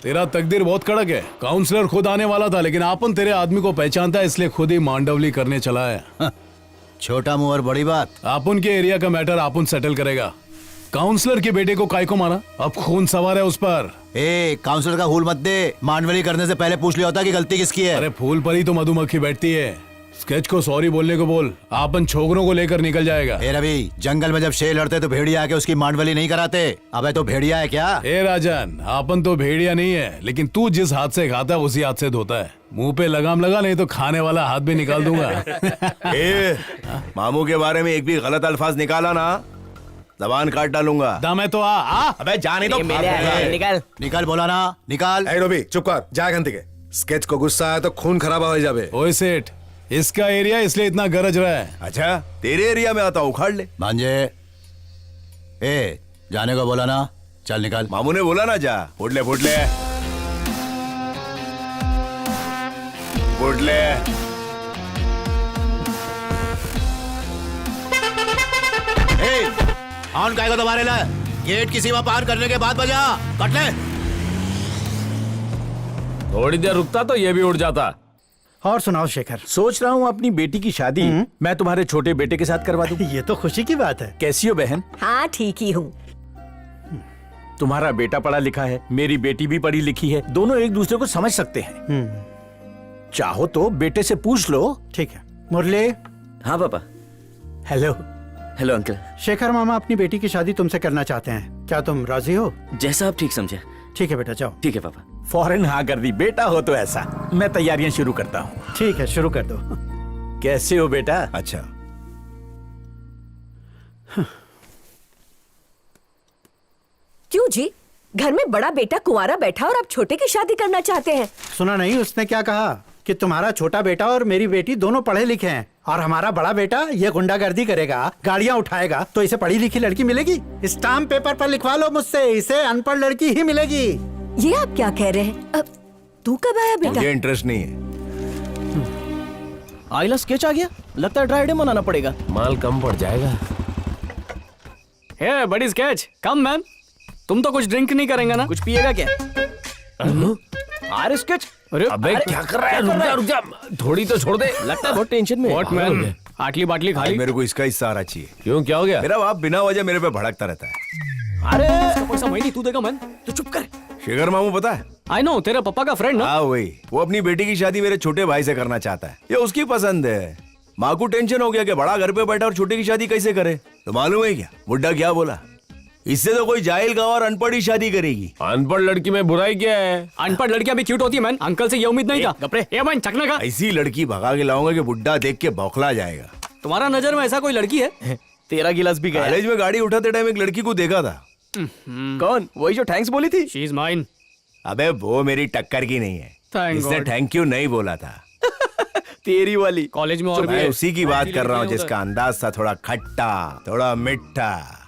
तेरा तकदीर बहुत कड़क है। काउंसलर खुद आने वाला था, लेकिन आपन तेरे आदमी को पहचानता है, इसलिए खुद ही मांडवली करने चला है। छोटा मुंह और बड़ी बात। आपन के एरिया का मैटर आपन सेटल करेगा। काउंसलर के बेटे को काय को मारा? अब खून सवार है उस पर। काउंसलर का फूल मत दे। मांडवली करने से पहले पूछ लिया होता कि गलती किसकी है। अरे फूल पर ही तो मधुमक्खी बैठती है। स्केच को सॉरी बोलने को बोल, आपन छोकरों को लेकर निकल जाएगा। रवि, जंगल में जब शेर लड़ते तो भेड़िया आके उसकी मांडवली नहीं कराते। अबे तो भेड़िया है क्या? राजन, आपन तो भेड़िया नहीं है, लेकिन तू जिस हाथ से खाता है उसी हाथ से धोता है। मुंह पे लगाम लगा, नहीं तो खाने वाला हाथ भी निकाल दूंगा। मामू के बारे में एक भी गलत अल्फाज निकाला ना, जबान काट डालूंगा। दामे तो आ। अबे जाने तो निकाल निकाल बोला ना, निकाल। रवि चुप कर, जा घंटे के। स्केच को गुस्सा आया तो खून खराबा हो जावे। ओए सेठ, इसका एरिया इसलिए इतना गरज रहा है। अच्छा, तेरे एरिया में आता उखाड़ ले। भांजे, जाने को बोला ना, चल निकाल। मामू ने बोला ना जा। फुट ले फुट ले फुट ले। ऑन काय को दोबारे ला। गेट की सीमा पार करने के बाद बजा। कट ले। थोड़ी देर रुकता तो ये भी उड़ जाता। और सुनाओ शेखर। सोच रहा हूँ अपनी बेटी की शादी मैं तुम्हारे छोटे बेटे के साथ करवा दूं। ये तो खुशी की बात है। कैसी हो बहन? हाँ ठीक ही हूँ। तुम्हारा बेटा पढ़ा लिखा है, मेरी बेटी भी पढ़ी लिखी है, दोनों एक दूसरे को समझ सकते हैं। चाहो तो बेटे से पूछ लो। ठीक है। मुरली। हाँ पापा। हेलो। Hello uncle. शेखर मामा अपनी बेटी की शादी तुमसे करना चाहते हैं, क्या तुम राजी हो? जैसा आप ठीक समझे। ठीक है बेटा, जाओ। ठीक है पापा। फौरन हाँ कर दी। बेटा हो तो ऐसा। मैं तैयारियां शुरू करता हूँ। ठीक है, शुरू कर दो। कैसे हो बेटा? अच्छा, क्यों जी, घर में बड़ा बेटा कुंवारा बैठा और आप छोटे की शादी करना चाहते हैं? सुना नहीं उसने क्या कहा कि तुम्हारा छोटा बेटा और मेरी बेटी दोनों पढ़े लिखे हैं, और हमारा बड़ा बेटा ये गुंडागर्दी करेगा, गाड़ियां उठाएगा, तो इसे पढ़ी लिखी लड़की मिलेगी? स्टाम्प पेपर पर लिखवा लो मुझसे, इसे अनपढ़ लड़की ही मिलेगी। ये आप क्या कह रहे हैं? अब तू कब आया बेटा? मुझे इंटरेस्ट नहीं है। आइला स्केच आ गया, लगता है ड्राई डे मनाना पड़ेगा। माल कम पड़ जाएगा। हे बड़ी स्केच, कम मैन। तुम तो कुछ ड्रिंक नहीं करेंगे ना? कुछ पिएगा क्या? अरे स्केच, अबे क्या कर रहा है? रुक जा, थोड़ी तो छोड़ दे। लगता है बहुत टेंशन में। व्हाट मैन, आटली बाटली खाली। मेरे को इसका हिस्सा आना चाहिए। क्यों, क्या हो गया? मेरा बाप बिना वजह मेरे पे भड़कता रहता है। अरे इसका पैसा मैं नहीं, तू देगा मैन। तो चुप कर। शेखर मामू पता है? आई नो, तेरे पापा का फ्रेंड ना? हाँ वही। वो अपनी बेटी की शादी मेरे छोटे भाई से करना चाहता है, ये उसकी पसंद है। माँ को टेंशन हो गया कि बड़ा घर पे बैठा और छोटे की शादी कैसे करे। तो मालूम है क्या बुड्ढा क्या बोला? इससे तो कोई जाहिल गाँव और अनपढ़ ही शादी करेगी। अनपढ़ लड़की में बुराई क्या है? अनपढ़ लड़कियां भी क्यूट होती है मैन। अंकल से ये उम्मीद नहीं था। गपरे। ये मैन चकना का। ऐसी लड़की भगा के लाऊंगा कि बुड्ढा देख के बौखला जाएगा। तुम्हारा नजर में ऐसा कोई लड़की है? तेरा गिलास भी गया। कॉलेज में गाड़ी उठाते टाइम एक लड़की को देखा था। कौन? वही जो थैंक्स बोली थी? She is mine. अबे वो मेरी टक्कर की नहीं है। Thank इसने God. थैंक यू नहीं बोला था। तेरी वाली। कॉलेज में और भी मैं है। उसी की बात कर रहा हूँ लड़कियां जिसका अंदाज था थोड़ा खट्टा, थोड़ा मिठा।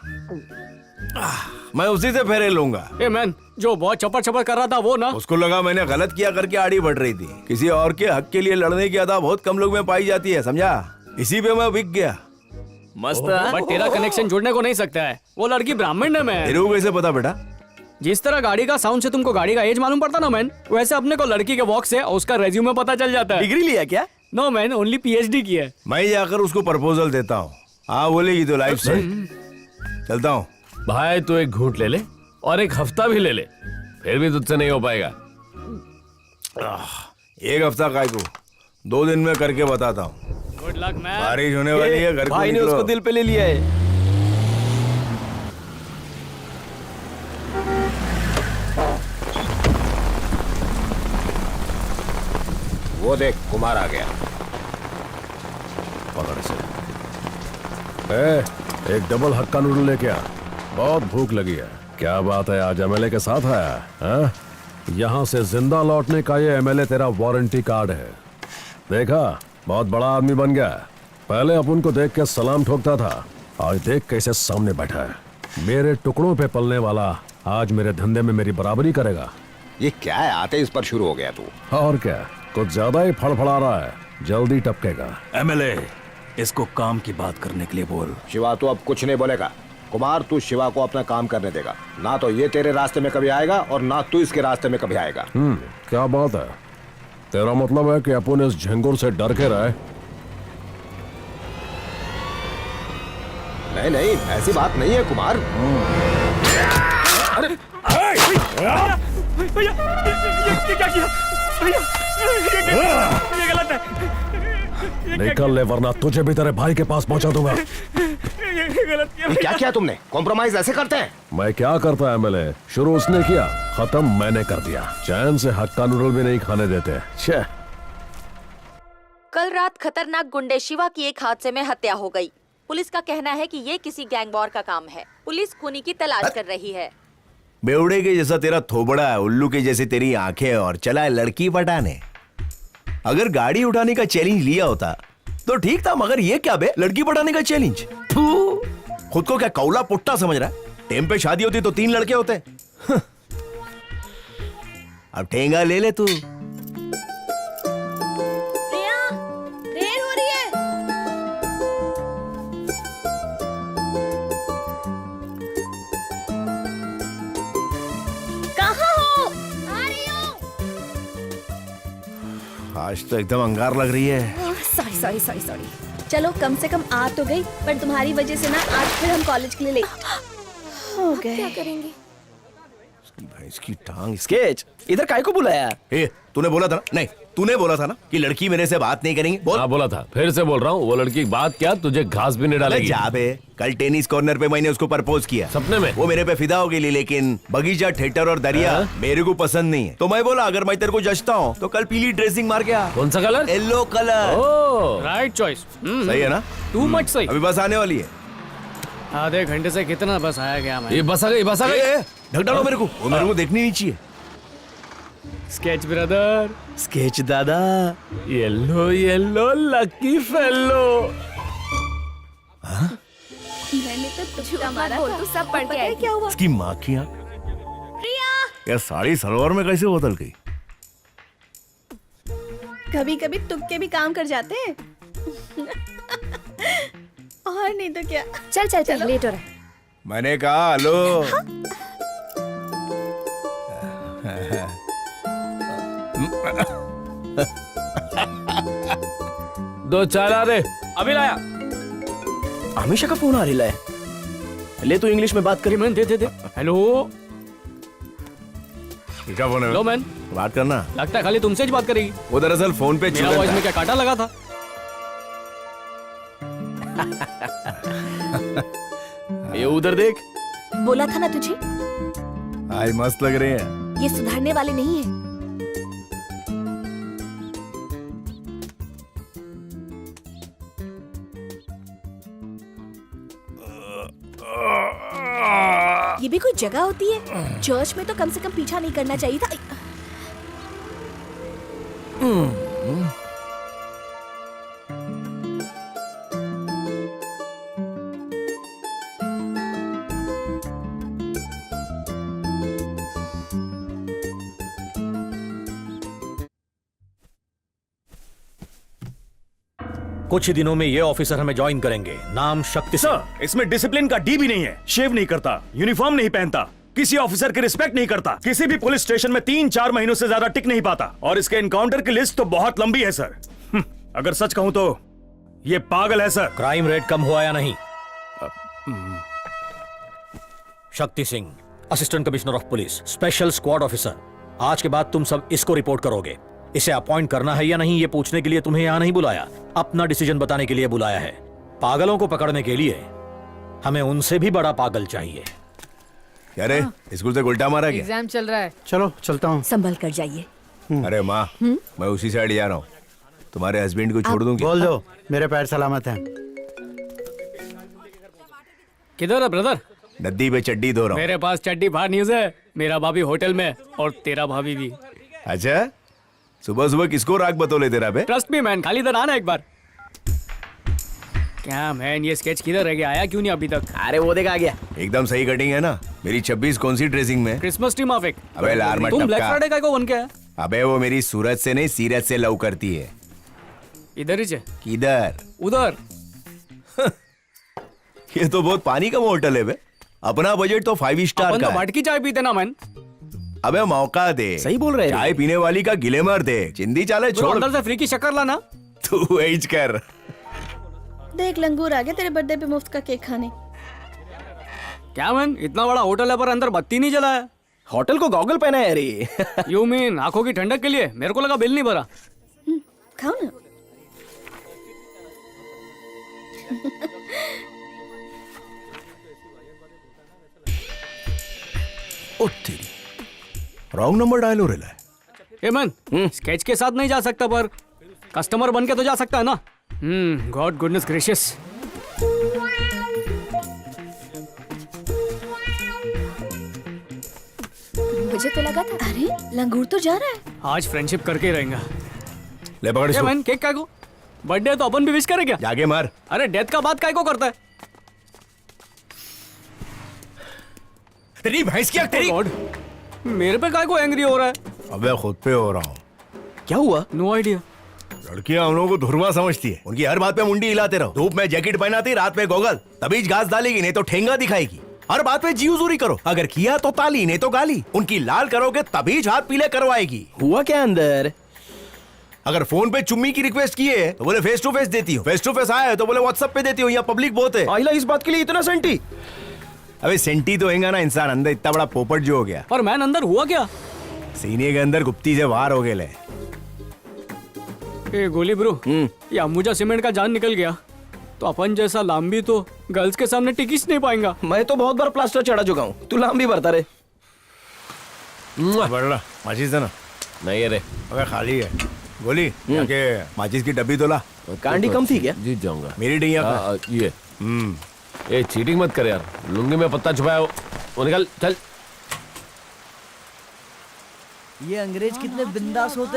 मैं उसी से फेरे लूंगा। ए मैन, जो बहुत चपर चपर कर रहा था वो ना? उसको लगा मैंने गलत किया करके आड़ी बढ़ रही थी। किसी और के हक के लिए लड़ने की अदा बहुत कम लोग में पाई जाती है, समझा? इसी पे मैं बिक गया। मस्त। बट तेरा कनेक्शन जुड़ने को नहीं सकता है। वो लड़की ब्राह्मण है मैन। तेरे को कैसे पता बेटा? जिस तरह गाड़ी का साउंड से तुमको गाड़ी का एज मालूम पड़ता ना मैन, वैसे अपने को लड़की के वॉक से उसका रेज्यूमे पता चल जाता है। डिग्री लिया क्या? नो मैन, ओनली पीएचडी की है। मैं जाकर उसको प्रपोजल देता हूँ। हाँ बोलेगी तो लाइफ से चलता हूँ। भाई तू एक घूंट ले ले और एक हफ्ता भी ले ले, फिर भी तुझसे नहीं हो पाएगा। एक हफ्ता काय को, 2 दिन में करके बताता हूँ। Good luck man. बारिश होने वाली है, घर को भाई ने निकलो। उसको दिल पे ले लिया है। वो देख, कुमार आ गया। पकड़ से। एक डबल हक्का नूडल लेके आ, बहुत भूख लगी है। क्या बात है, आज एमएलए के साथ आया है? यहाँ से जिंदा लौटने का ये एमएलए तेरा वारंटी कार्ड है। देखा, बहुत बड़ा आदमी बन गया। पहले अपन को देख के सलाम ठोकता था, आज देख कैसे सामने बैठा है। मेरे टुकड़ों पे पलने वाला आज मेरे धंधे में मेरी बराबरी करेगा। ये क्या है, आते इस पर शुरू हो गया तू? और क्या, कुछ ज्यादा ही फड़फड़ा रहा है, जल्दी टपकेगा। एमएलए, इसको काम की बात करने के लिए बोल। शिवा, तू अब कुछ नहीं बोलेगा। कुमार तू शिवा को अपना काम करने देगा, ना तो ये तेरे रास्ते में कभी आएगा और ना तू इसके रास्ते में कभी आएगा। क्या बात है? तेरा मतलब है कि अपन इस झंगुर से डर के रहे? नहीं नहीं, ऐसी बात नहीं है कुमार। भैया ये क्या किया भैया, ये गलत है। निकल ले वरना तुझे भी तेरे भाई के पास पहुंचा दूंगा। ये गलत किया। ये क्या किया तुमने? कॉम्प्रोमाइज ऐसे करते हैं? मैं क्या करता है एमएलए? शुरू उसने किया, खत्म मैंने कर दिया। चैन से हक्का नूडल भी नहीं खाने देते। छे। कल रात खतरनाक गुंडे शिवा की एक हादसे में हत्या हो गई। पुलिस का कहना है कि ये किसी गैंग वॉर का काम है। पुलिस खूनी की तलाश कर रही है। बेवड़े के जैसा तेरा थोबड़ा है, उल्लू के जैसे तेरी आंखें, और चला है लड़की पटाने। अगर गाड़ी उठाने का चैलेंज लिया होता तो ठीक था, मगर ये क्या बे, लड़की पटाने का चैलेंज? खुद को क्या कौला पुट्टा समझ रहा है? टेम पे शादी होती तो 3 लड़के होते। अब ठेंगा ले ले तू। प्रिया, देर हो रही है। कहाँ हो? आ रही हूँ। आज तो एकदम अंगार लग रही है। Sorry sorry sorry sorry. चलो कम से कम आ तो गई, पर तुम्हारी वजह से ना आज फिर हम कॉलेज के लिए लेट हो गए। क्या करेंगे? भैंस की टांग। स्केच इधर काय को बुलाया? ए, तूने बोला था ना, नहीं तूने बोला था ना कि लड़की मेरे से बात नहीं करेंगी। बोल। हाँ बोला था, फिर से बोल रहा हूँ, वो लड़की की बात क्या तुझे घास भी नहीं डालेगी। जा बे, कल टेनिस कॉर्नर पे मैंने उसको प्रपोज किया सपने में। वो मेरे पे फिदा हो गई, लेकिन बगीचा, थिएटर और दरिया मेरे को पसंद नहीं है। तो मैं बोला अगर मैं तेरे को जचता हूँ तो कल पीली ड्रेसिंग मार के आ। कौन सा colour? Yellow colour. Right choice. सही है ना? टू मच सही। अभी बस आने वाली है। आधे घंटे से कितना बस आया गया मैं। ये बस आ गई, बस आ गई। ढक डालो मेरे को, वो मेरे को देखनी नहीं चाहिए। स्केच ब्रदर, स्केच दादा। Yellow yellow lucky fellow. मैंने तो तुक्का मारा था। तो सब पढ़ के आए। क्या हुआ? इसकी माँ की आँख। प्रिया, यार साड़ी सलवार में कैसे बदल गई? कभी कभी तुक्के भी काम कर जाते हैं। और नहीं तो क्या। चल चल चल, लेट हो रहा है। मैंने कहा हेलो। दो चाय ला रे। अभी लाया। हमेशा का फोन आ रही है। ले तू इंग्लिश में बात करी। Man they they they. Hello क्या फोन है? हेलो मैन, बात करना। लगता है खाली तुमसे ही बात करेगी। वो दरअसल फोन पे मेरा वॉइस में क्या कांटा लगा था? ये उधर देख। बोला था ना तुझे, आज मस्त लग रहे हैं। ये सुधरने वाले नहीं है। ये भी कोई जगह होती है? चर्च में तो कम से कम पीछा नहीं करना चाहिए था। कुछ ही दिनों में ये ऑफिसर हमें ज्वाइन करेंगे। नाम शक्ति सिंह। सर, इसमें डिसिप्लिन का डी भी नहीं है। शेव नहीं करता, यूनिफॉर्म नहीं पहनता, किसी ऑफिसर की रिस्पेक्ट नहीं करता, किसी भी पुलिस स्टेशन में 3-4 महीनों से ज्यादा टिक नहीं पाता, और इसके एनकाउंटर की लिस्ट तो बहुत लंबी है सर। अगर सच कहूं तो ये पागल है सर। क्राइम रेट कम हुआ या नहीं? Shakti Singh, assistant commissioner of police, special squad officer. आज के बाद तुम सब इसको रिपोर्ट करोगे। इसे अपॉइंट करना है या नहीं ये पूछने के लिए तुम्हें यहां नहीं बुलाया, अपना डिसीजन बताने के लिए बुलाया है। पागलों को पकड़ने के लिए हमें उनसे भी बड़ा पागल चाहिए। अरे स्कूल से उल्टा मारा क्या? एग्जाम चल रहा है। चलो चलता हूँ। संभल कर जाइए। अरे माँ, मैं उसी साइड जा रहा हूँ। तुम्हारे हस्बैंड को छोड़ दूं क्या? बोल दो मेरे पैर सलामत हैं। किधर है ब्रदर? नदी पे चड्डी धो रहा हूँ। मेरे पास चड्डी बाहर न्यूज है। मेरा भाभी होटल में और तेरा भाभी भी। अच्छा, सुबह सुबह किसको राग बतौले तेरा बे? ट्रस्ट मी मैन, खाली इधर आना एक बार। क्या मैन, ये स्केच किधर रह गया? आया क्यों नहीं अभी तक? अरे वो देख आ गया। एकदम सही कटिंग है ना। मेरी 26 कौन सी ड्रेसिंग में? क्रिसमस ट्री माफिक। अबे लार मत तुम ब्लैक टपका। फ्राइडे का को बन के आया? अबे वो मेरी सूरत से नहीं, सीरत से लव करती है। इधर ही किधर? उधर। ये तो बहुत पानी का होटल है बे। अपना बजट तो 5 स्टार अपन का तो है। भट की चाय पीते ना मैन। अबे मौका दे। सही बोल रहे हैं। चाय पीने वाली का गिलेमर दे, चिंदी चाले ब्रो, छोड़। अंदर से फ्री की शक्कर लाना। तू एज कर। देख लंगूर आ गया तेरे बर्थडे पे मुफ्त का केक खाने। क्या मैन, इतना बड़ा होटल है पर अंदर बत्ती नहीं जला है। होटल को गॉगल पहना है रे। यू मीन आंखों की ठंडक के लिए? मेरे को लगा बिल नहीं भरा। खाओ ना। ओ तेरी, रॉन्ग नंबर डायल हो रहा है। ए मैन, स्केच के साथ नहीं जा सकता पर कस्टमर बन के तो जा सकता है ना। God goodness gracious. मुझे तो लगा था अरे लंगूर तो जा रहा है। आज फ्रेंडशिप करके ही रहेंगे। ले पकड़ ए इसको। मैन, केक काय को? बर्थडे है तो अपन भी विश करें क्या? जाके मार। अरे डेथ का बात काय को करता है? तेरी भैंस की तेरी। गॉड, मेरे पे काय को एंग्री हो रहा है? अबे खुद पे हो रहा हूँ। क्या हुआ? No idea. लड़कियां हम लोगों को धुरवा समझती है, उनकी हर बात पे मुंडी हिलाते रहो। धूप में जैकेट पहनाती, रात में गोगल, तभी घास डालेगी, नहीं तो ठेंगा दिखाएगी। हर बात पे जी हुजूरी करो, अगर किया तो ताली, नहीं तो गाली। उनकी लाल करोगे तभी हाथ पीले करवाएगी। हुआ क्या अंदर? अगर फोन पे चुम्मी की रिक्वेस्ट की है तो बोले फेस टू फेस देती हूँ, फेस टू फेस आया है तो बोले व्हाट्सएप पे देती हूँ, या पब्लिक बहुत है। आइला इस बात के लिए इतना सेंटी? अबे सेंटी तो होगा ना इंसान, अंदर इतना बड़ा पोपट जो हो गया। पर मैन अंदर हुआ क्या? सीने के अंदर गुप्ती से बाहर हो गए ले। ए गोली ब्रो, ये अम्बुजा सीमेंट का जान निकल गया तो अपन जैसा लांबी तो गर्ल्स के सामने टिकिस नहीं पाएगा। मैं तो बहुत बार प्लास्टर चढ़ा चुका हूँ, तू लाम भी भरता रे। बढ़ रहा माचिस है ना? नहीं है रे। अबे खाली है। गोली जाके माचिस की डब्बी तो ला। कांडी कम थी क्या? जीत जाऊंगा। मेरी डैया का। ये ए चीटिंग मत कर यार, लुंगी में पत्ता छुपाया हो। वो निकल चल। ये अंग्रेज कितने बिंदास होते